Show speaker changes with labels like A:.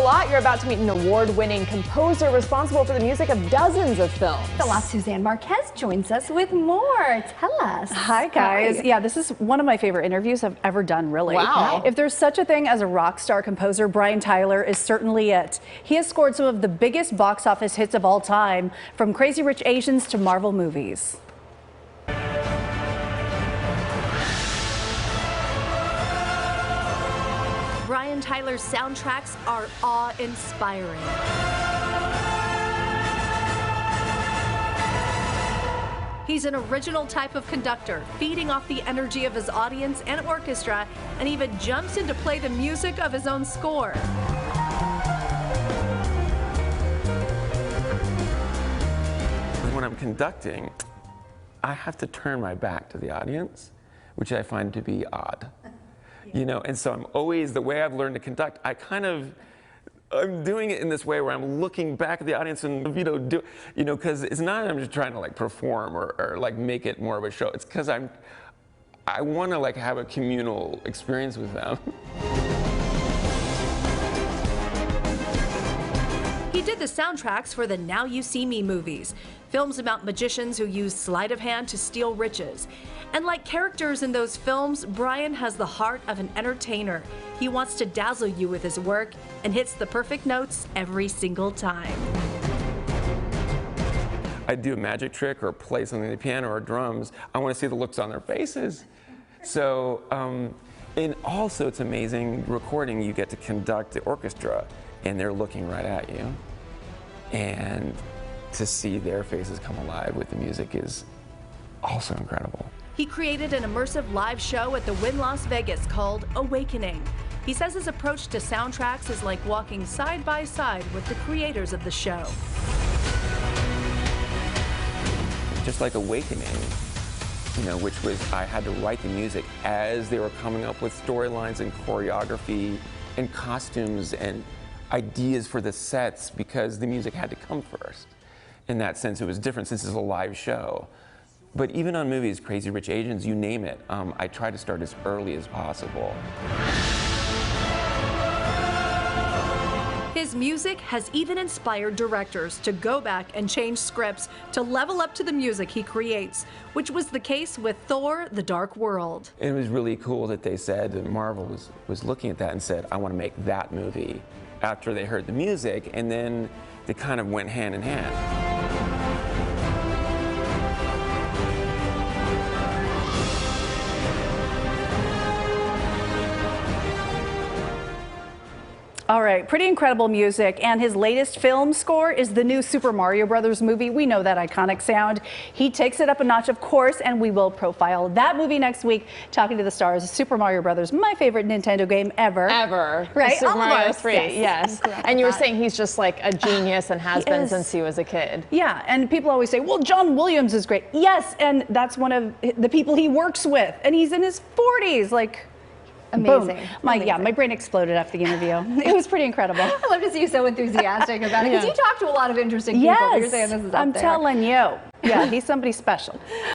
A: lot. You're about to meet an award-winning composer responsible for the music of dozens of films.
B: Suzanne Marques joins us with more. Tell us.
C: Hi, guys. Yeah, this is one of my favorite interviews I've ever done, really.
A: Wow.
C: If there's such a thing as a rock star composer, Brian Tyler is certainly it. He has scored some of the biggest box office hits of all time, from Crazy Rich Asians to Marvel movies.
D: Brian Tyler's soundtracks are awe-inspiring. He's an original type of conductor, feeding off the energy of his audience and orchestra, and even jumps in to play the music of his own score.
E: When I'm conducting, I have to turn my back to the audience, which I find to be odd. You know, and so I'm always, the way I've learned to conduct, I'm doing it in this way where I'm looking back at the audience and, because it's not that I'm just trying to like perform or like make it more of a show. It's because I want to like have a communal experience with them.
D: He did the soundtracks for the Now You See Me movies, films about magicians who use sleight of hand to steal riches. And like characters in those films, Brian has the heart of an entertainer. He wants to dazzle you with his work and hits the perfect notes every single time.
E: I do a magic trick or play something on the piano or drums. I want to see the looks on their faces. So, and also it's amazing recording, you get to conduct the orchestra and they're looking right at you. And to see their faces come alive with the music is also incredible.
D: He created an immersive live show at the Wynn Las Vegas called Awakening. He says his approach to soundtracks is like walking side by side with the creators of the show.
E: Just like Awakening, which was I had to write the music as they were coming up with storylines and choreography and costumes and ideas for the sets, because the music had to come first. In that sense, it was different since it's a live show. But even on movies, Crazy Rich Asians, you name it, I try to start as early as possible.
D: His music has even inspired directors to go back and change scripts to level up to the music he creates, which was the case with Thor: The Dark World.
E: It was really cool that they said, that Marvel was looking at that and said, I want to make that movie, after they heard the music, and then they kind of went hand in hand.
C: All right, pretty incredible music, and his latest film score is the new Super Mario Brothers movie. We know that iconic sound. He takes it up a notch, of course, and we will profile that movie next week, talking to the stars of Super Mario Brothers, my favorite Nintendo game ever.
A: Ever.
C: Right?
A: Super Mario 3, yes. And you were
C: that.
A: saying he's just like a genius and has been since he was a kid.
C: Yeah, and people always say, well, John Williams is great. Yes, and that's one of the people he works with, and he's in his 40s, like...
B: Amazing.
C: Boom. My brain exploded after the interview. It was pretty incredible.
B: I love to see you so enthusiastic about it, because you talk to a lot of interesting people.
C: Yes,
B: You're saying this is up
C: I'm
B: there.
C: telling you. Yeah, he's somebody special.